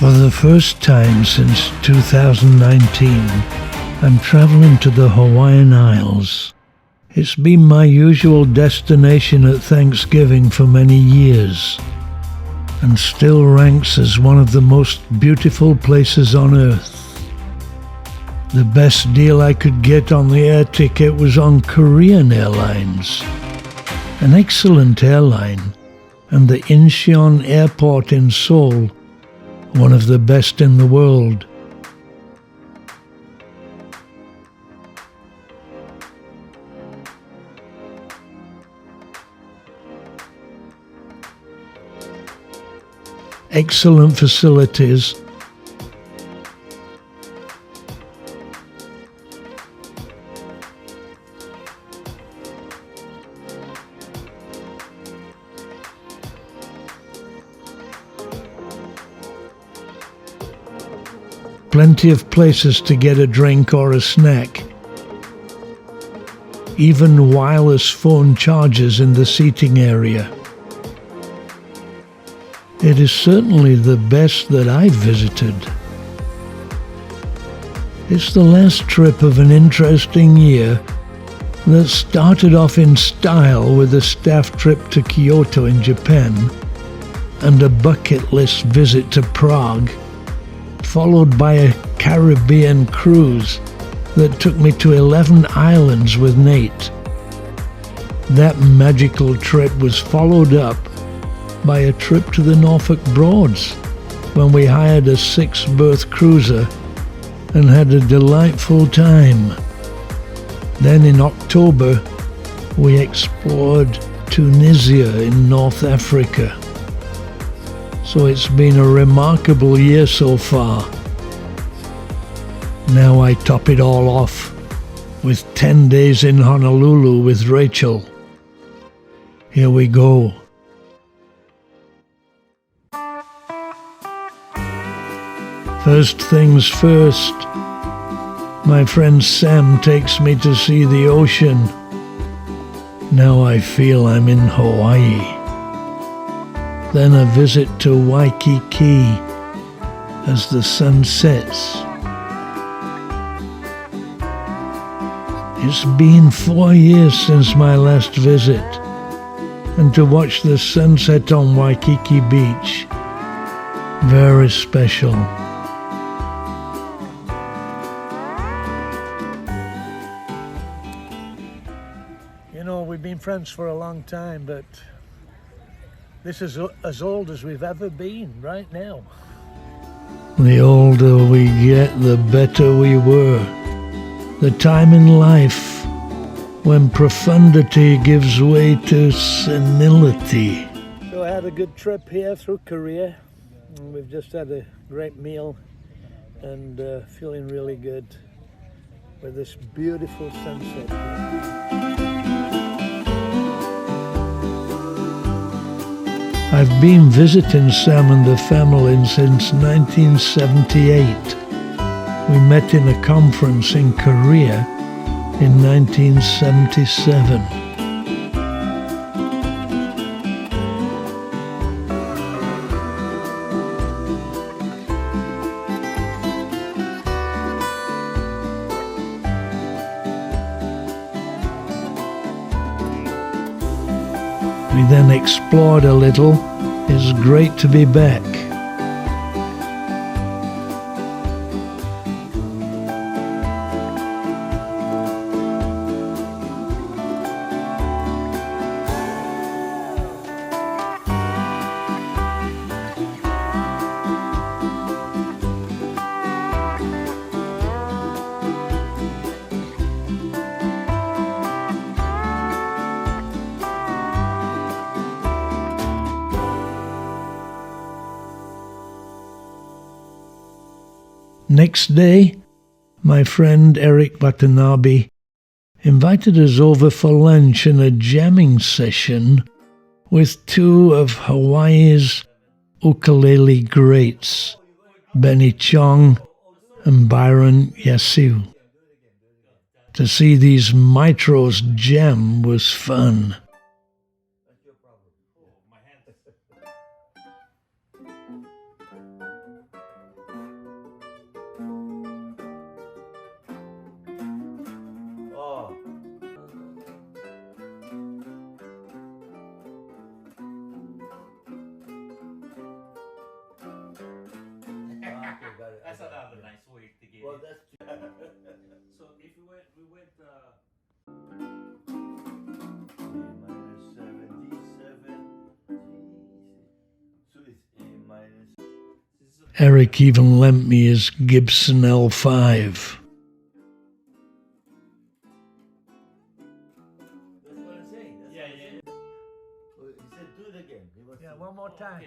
For the first time since 2019, I'm traveling to the Hawaiian Isles. It's been my usual destination at Thanksgiving for many years, and still ranks as one of the most beautiful places on earth. The best deal I could get on the air ticket was on Korean Airlines, an excellent airline, and the Incheon Airport in Seoul, one of the best in the world. Excellent facilities, plenty of places to get a drink or a snack, even wireless phone chargers in the seating area. It is certainly the best that I've visited. It's the last trip of an interesting year that started off in style with a staff trip to Kyoto in Japan and a bucket list visit to Prague, followed by a Caribbean cruise that took me to 11 islands with Nate. That magical trip was followed up by a trip to the Norfolk Broads when we hired a 6-berth cruiser and had a delightful time. Then in October, we explored Tunisia in North Africa. So it's been a remarkable year so far. Now I top it all off with 10 days in Honolulu with Rachel. Here we go. First things first, my friend Sam takes me to see the ocean. Now I feel I'm in Hawaii. Then a visit to Waikiki as the sun sets. It's been 4 years since my last visit, and to watch the sunset on Waikiki Beach, very special. You know, we've been friends for a long time, but this is as old as we've ever been right now. The older we get, the better we were. The time in life when profundity gives way to senility. So I had a good trip here through Korea. We've just had a great meal and feeling really good with this beautiful sunset. I've been visiting Sam and the family since 1978. We met in a conference in Korea in 1977. We then explored a little. It's great to be back. Next day, my friend Eric Watanabe invited us over for lunch and a jamming session with two of Hawaii's ukulele greats, Benny Chong and Byron Yasiu. To see these maestros jam was fun. Eric even lent me his Gibson L5. That's what I'm saying. Yeah. He said do it again. Yeah, one more time.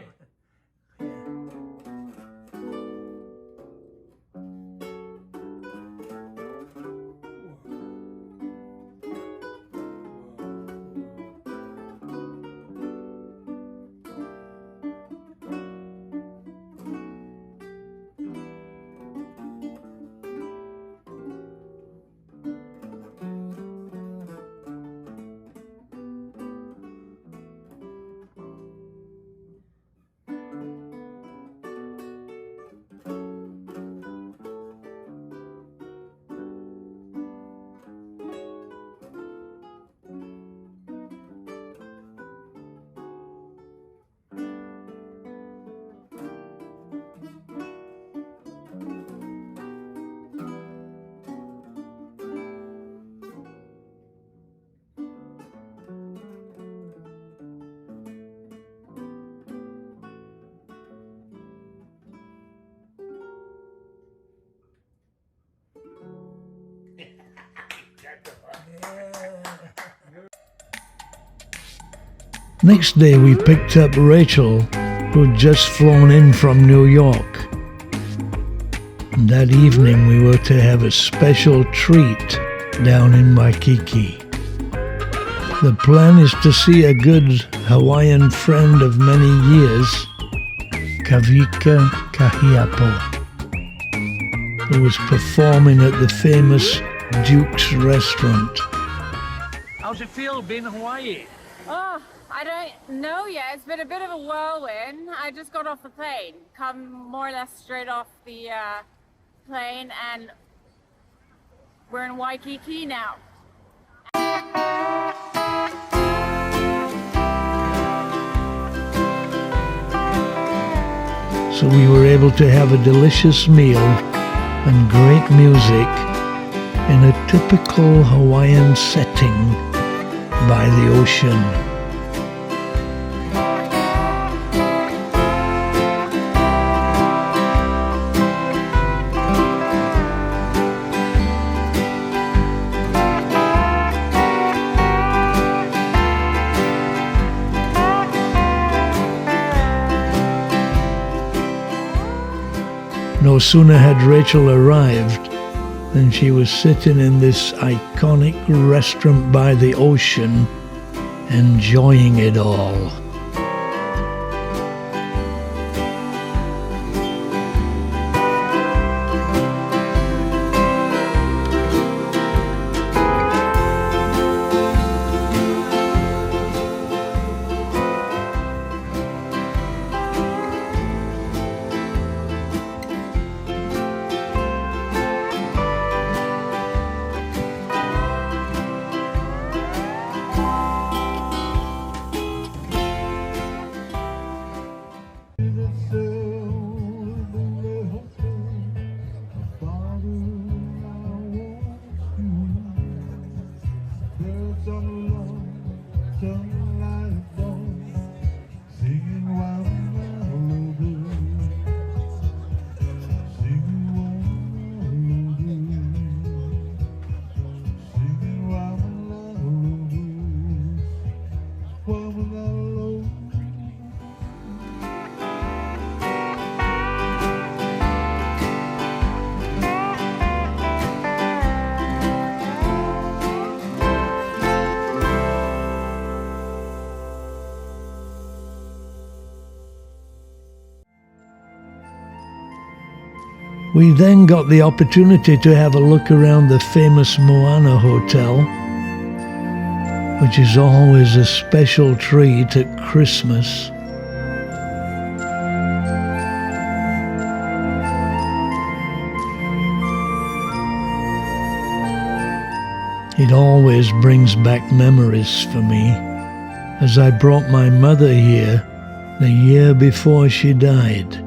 Next day we picked up Rachel, who'd just flown in from New York. And that evening we were to have a special treat down in Waikiki. The plan is to see a good Hawaiian friend of many years, Kavika Kahiapo, who was performing at the famous Duke's restaurant. How's it feel being in Hawaii? Oh, I don't know yet. It's been a bit of a whirlwind. I just got off the plane, come more or less straight off the plane, and we're in Waikiki now. So we were able to have a delicious meal and great music in a typical Hawaiian setting by the ocean. No sooner had Rachel arrived than she was sitting in this iconic restaurant by the ocean, enjoying it all. We then got the opportunity to have a look around the famous Moana Hotel, which is always a special treat at Christmas. It always brings back memories for me, as I brought my mother here the year before she died,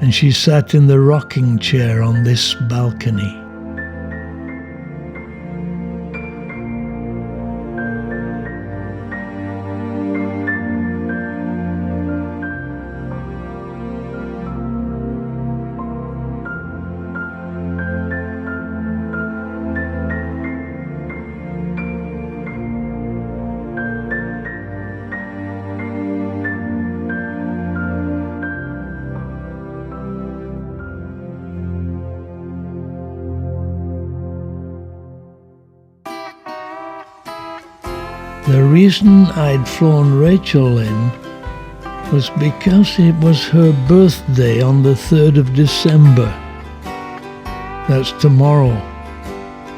and she sat in the rocking chair on this balcony. The reason I'd flown Rachel in was because it was her birthday on the 3rd of December. That's tomorrow.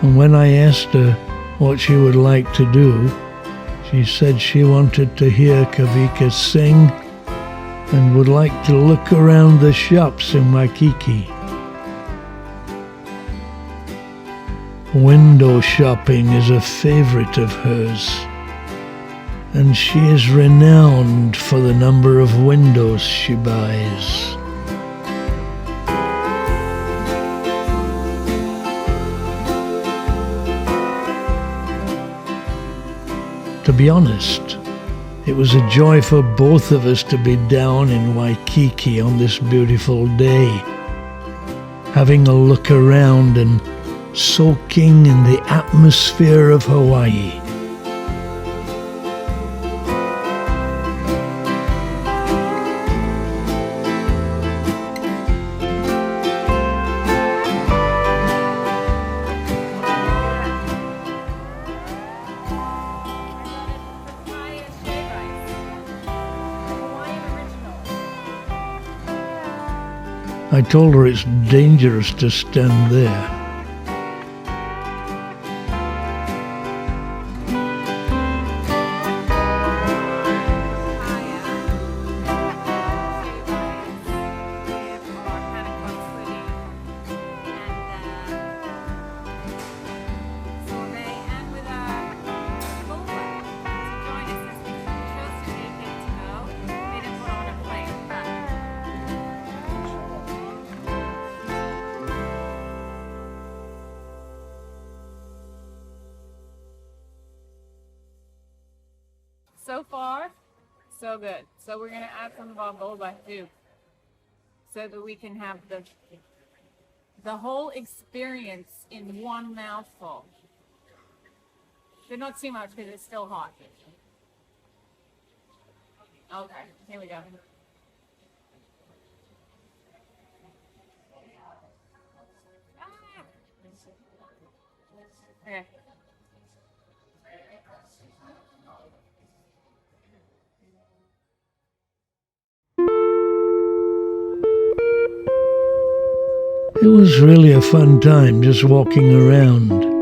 And when I asked her what she would like to do, she said she wanted to hear Kavika sing and would like to look around the shops in Waikiki. Window shopping is a favorite of hers, and she is renowned for the number of windows she buys. To be honest, it was a joy for both of us to be down in Waikiki on this beautiful day, having a look around and soaking in the atmosphere of Hawaii. I told her it's dangerous to stand there. So far, so good. So we're gonna add some of our boba too, so that we can have the whole experience in one mouthful. But not too much because it's still hot. Okay, here we go. Okay. It was really a fun time just walking around.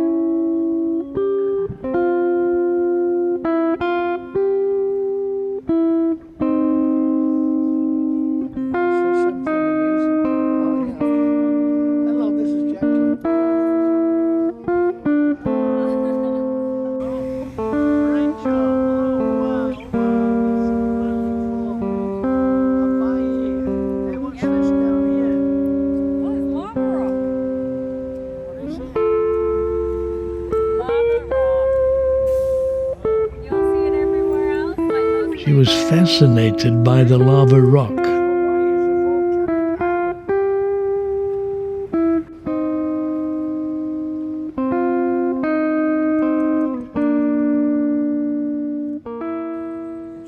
She was fascinated by the lava rock.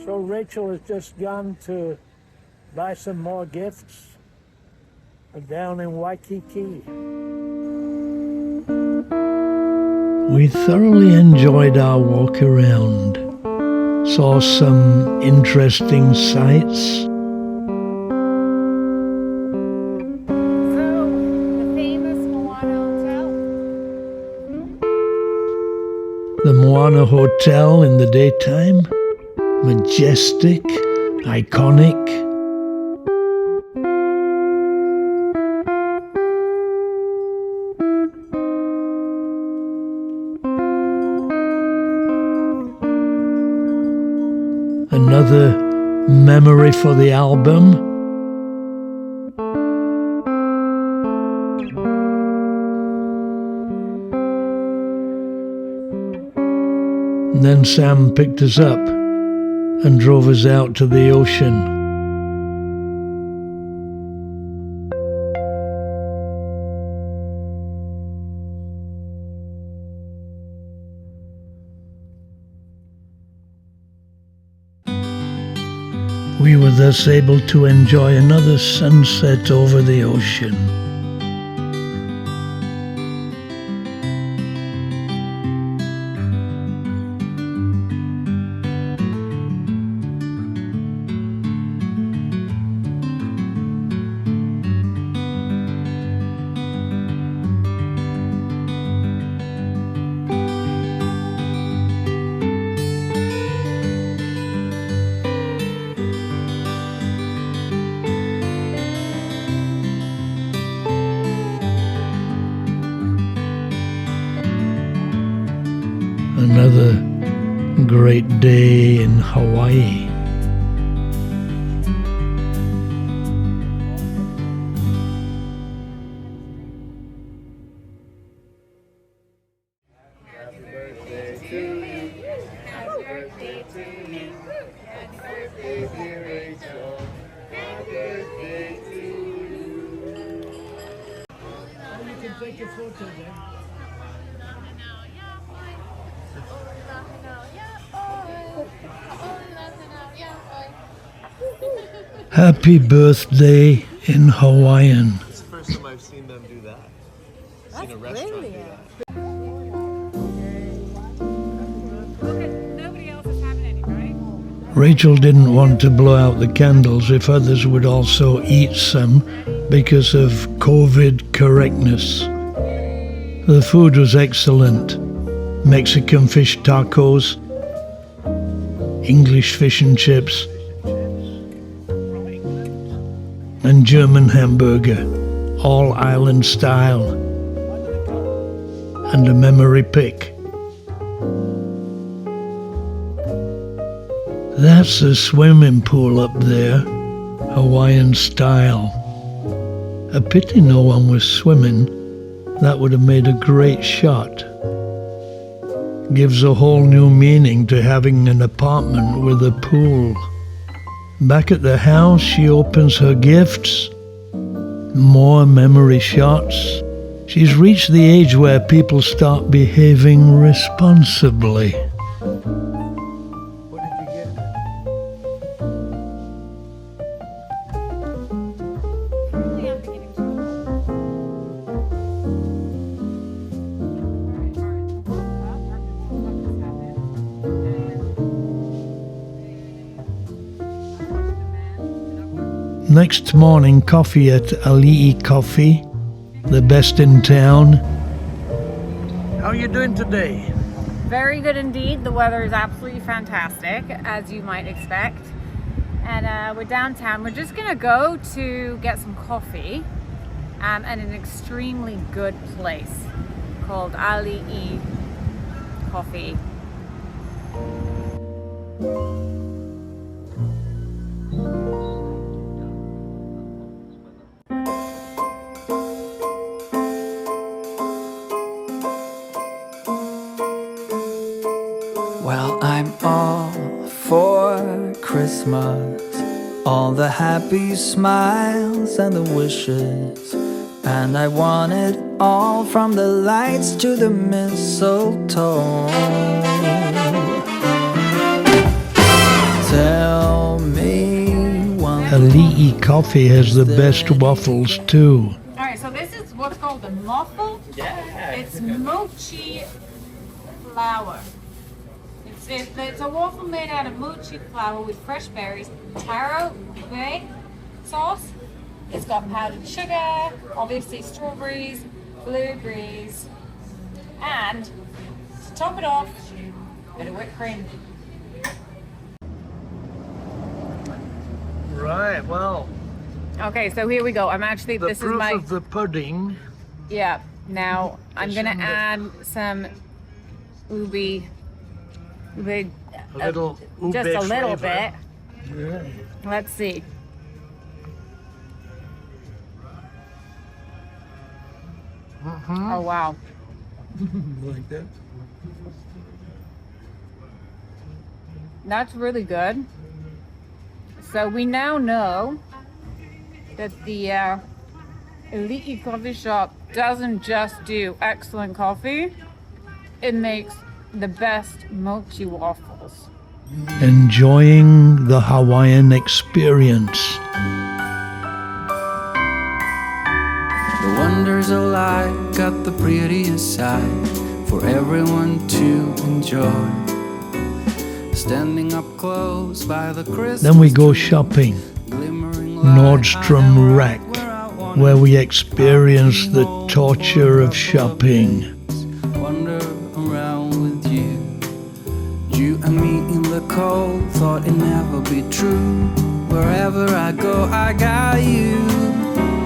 So Rachel has just gone to buy some more gifts down in Waikiki. We thoroughly enjoyed our walk around, saw some interesting sights. The Moana Hotel in the daytime, majestic, iconic. Another memory for the album. And then Sam picked us up and drove us out to the ocean. We were thus able to enjoy another sunset over the ocean. Another great day in Hawaii. Take a photo then. Happy birthday in Hawaiian. It's the first time I've seen them do that. I've seen a restaurant do that. Nobody else is having any, right? Rachel didn't want to blow out the candles if others would also eat some because of COVID correctness. The food was excellent. Mexican fish tacos, English fish and chips, and German hamburger, all island style, and a memory pick. That's a swimming pool up there, Hawaiian style. A pity no one was swimming. That would have made a great shot. Gives a whole new meaning to having an apartment with a pool. Back at the house, she opens her gifts. More memory shots. She's reached the age where people start behaving responsibly. What did you get? Currently I'm beginning to Next morning, coffee at Ali'i Coffee, the best in town. How are you doing today? Very good indeed. The weather is absolutely fantastic, as you might expect. And we're downtown. We're just gonna go to get some coffee at an extremely good place called Ali'i Coffee. Well, I'm all for Christmas, all the happy smiles and the wishes, and I want it all from the lights to the mistletoe. Tell me one. Ali'i Coffee has the best waffles too. All right, so this is what's called a muffle. Yeah. It's mochi flour. It's a waffle made out of mochi flour with fresh berries, taro, ube sauce. It's got powdered sugar, obviously strawberries, blueberries, and to top it off, a bit of whipped cream. Right, well, Okay, so here we go. I'm actually, the this is proof my, of the pudding. yeah. Now I'm gonna add some ube, A little ube just a little flavor. bit. Yeah. Let's see. Oh wow. Like that. That's really good. So we now know that the Ali'i coffee shop doesn't just do excellent coffee, it makes the best mochi waffles. Enjoying the Hawaiian experience. The wonders of life got the prettiest side for everyone to enjoy. Standing up close by the Christmas Then we go tree, shopping. glimmering light, Nordstrom Rack, where I want where we experience the torture of shopping. wander around with you. You and me in the cold, thought it'd never be true. Wherever I go, I got you.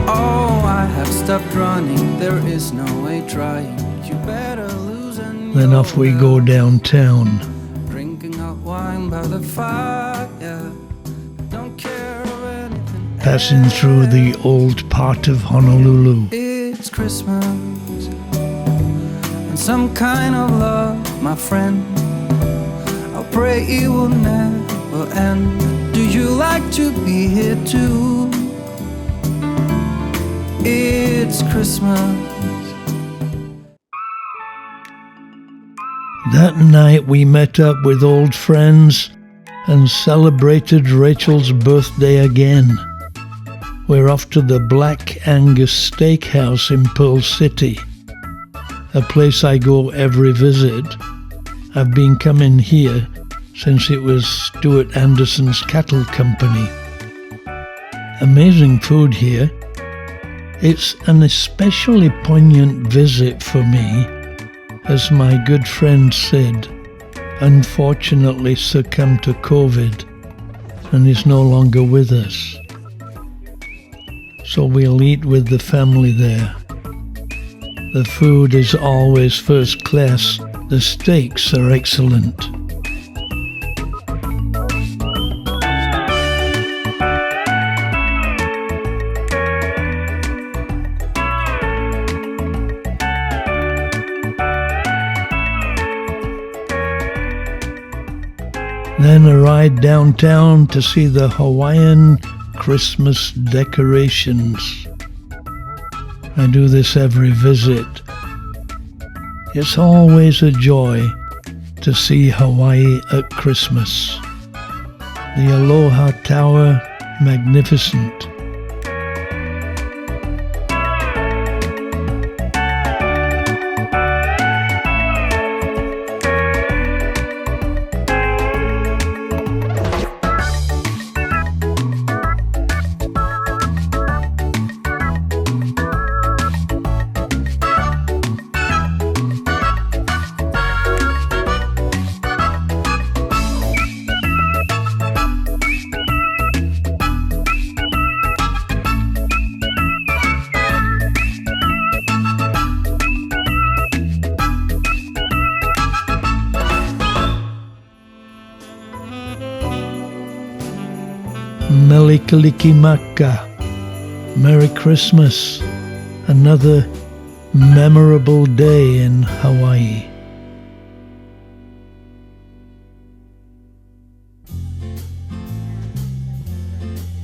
Oh, I have stopped running, there is no way trying. You better loosen Then off we go downtown. Drinking hot wine by the fire. Don't care of anything. Passing through the old part of Honolulu. It's Christmas and some kind of love, my friend. I pray it will never end. Do you like to be here too? It's Christmas. That night we met up with old friends and celebrated Rachel's birthday again. We're off to the Black Angus Steakhouse in Pearl City, a place I go every visit. I've been coming here since it was Stuart Anderson's cattle company. Amazing food here. It's an especially poignant visit for me, as my good friend Sid unfortunately succumbed to COVID and is no longer with us. So we'll eat with the family there. The food is always first class. The steaks are excellent. Then a ride downtown to see the Hawaiian Christmas decorations. I do this every visit. It's always a joy to see Hawaii at Christmas. The Aloha Tower, magnificent. Melikalikimaka. Merry Christmas. Another memorable day in Hawaii.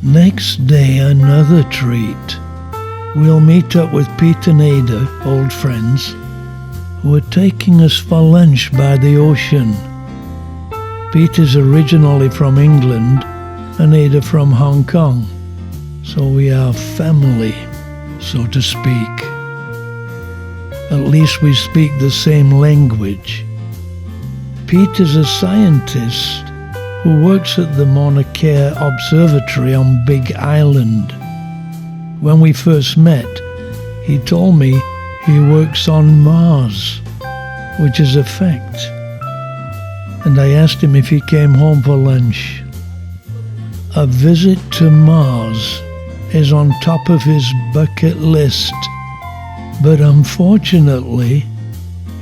Next day, another treat. We'll meet up with Pete and Ada, old friends, who are taking us for lunch by the ocean. Pete is originally from England and Ada from Hong Kong, so we are family, so to speak. At least we speak the same language. Pete is a scientist who works at the Mauna Kea Observatory on Big Island. When we first met, he told me he works on Mars, which is a fact. And I asked him if he came home for lunch. A visit to Mars is on top of his bucket list, but unfortunately,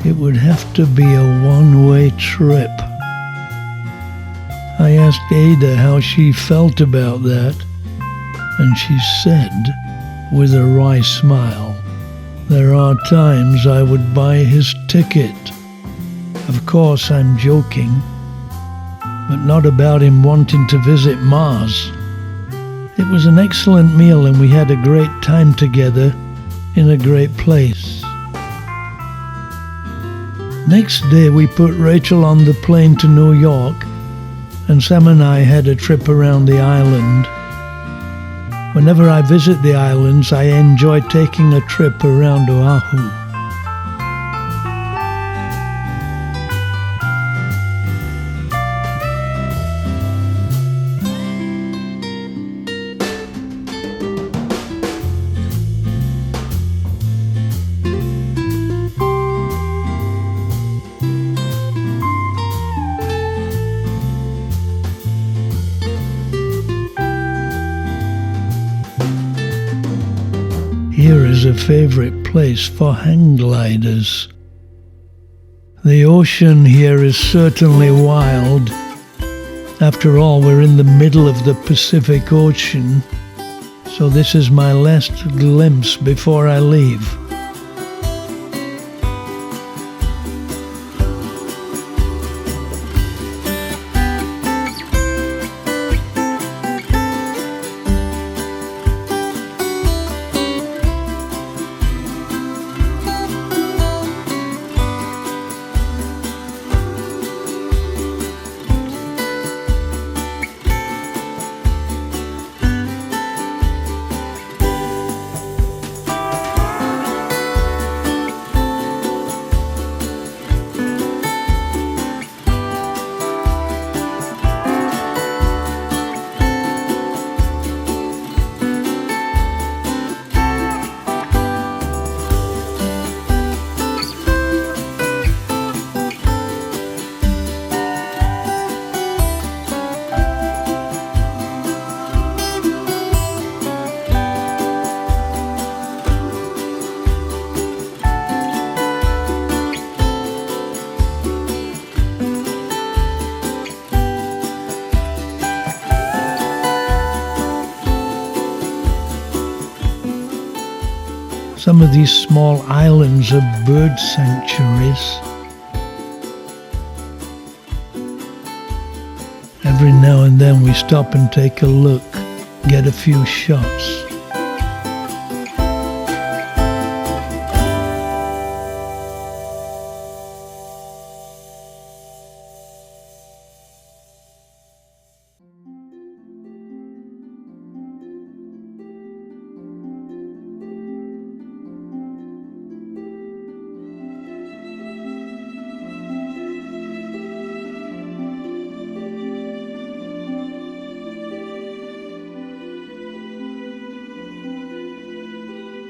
it would have to be a one-way trip. I asked Ada how she felt about that, and she said, with a wry smile, "There are times I would buy his ticket." Of course, I'm joking, but not about him wanting to visit Mars. It was an excellent meal and we had a great time together in a great place. Next day we put Rachel on the plane to New York and Sam and I had a trip around the island. Whenever I visit the islands, I enjoy taking a trip around Oahu. Here is a favorite place for hang gliders. The ocean here is certainly wild. After all, we're in the middle of the Pacific Ocean, so this is my last glimpse before I leave. Some of these small islands are bird sanctuaries. Every now and then we stop and take a look, get a few shots.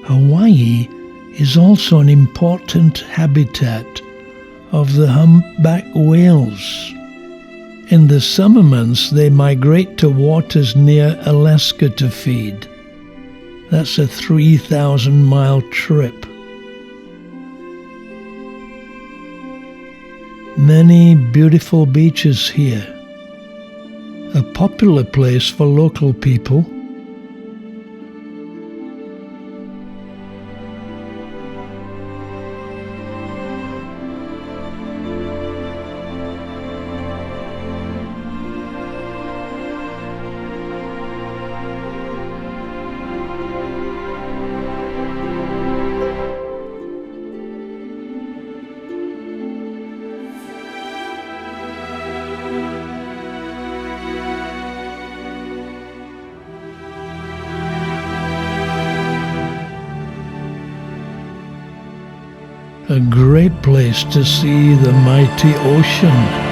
Hawaii is also an important habitat of the humpback whales. In the summer months, they migrate to waters near Alaska to feed. That's a 3,000-mile trip. Many beautiful beaches here. A popular place for local people. A great place to see the mighty ocean.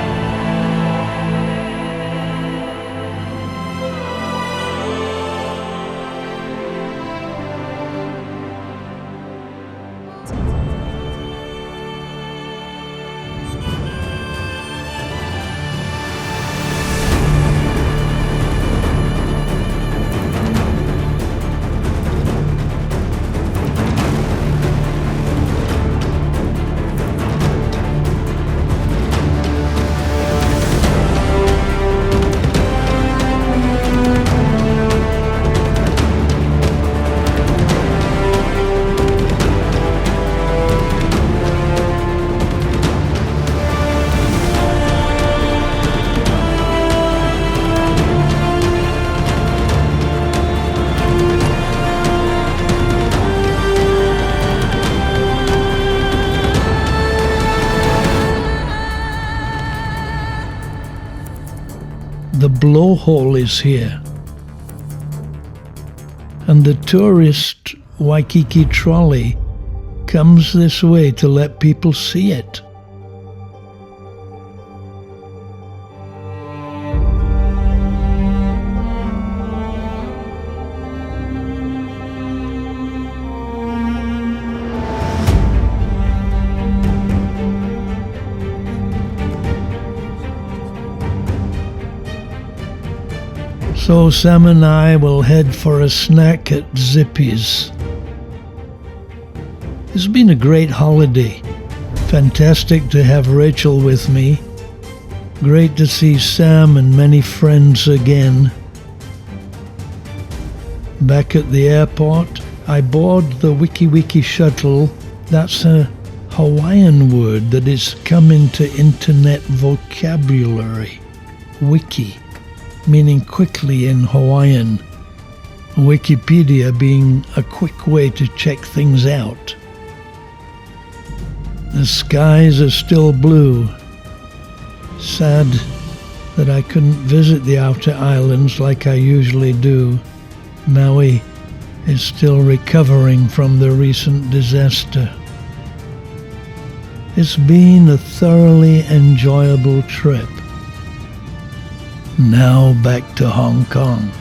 The blowhole is here, and the tourist Waikiki trolley comes this way to let people see it. So Sam and I will head for a snack at Zippy's. It's been a great holiday. Fantastic to have Rachel with me. Great to see Sam and many friends again. Back at the airport, I board the Wiki shuttle. That's a Hawaiian word that has come into internet vocabulary. Wiki, meaning quickly in Hawaiian. Wikipedia being a quick way to check things out. The skies are still blue. Sad that I couldn't visit the outer islands like I usually do. Maui is still recovering from the recent disaster. It's been a thoroughly enjoyable trip. Now back to Hong Kong.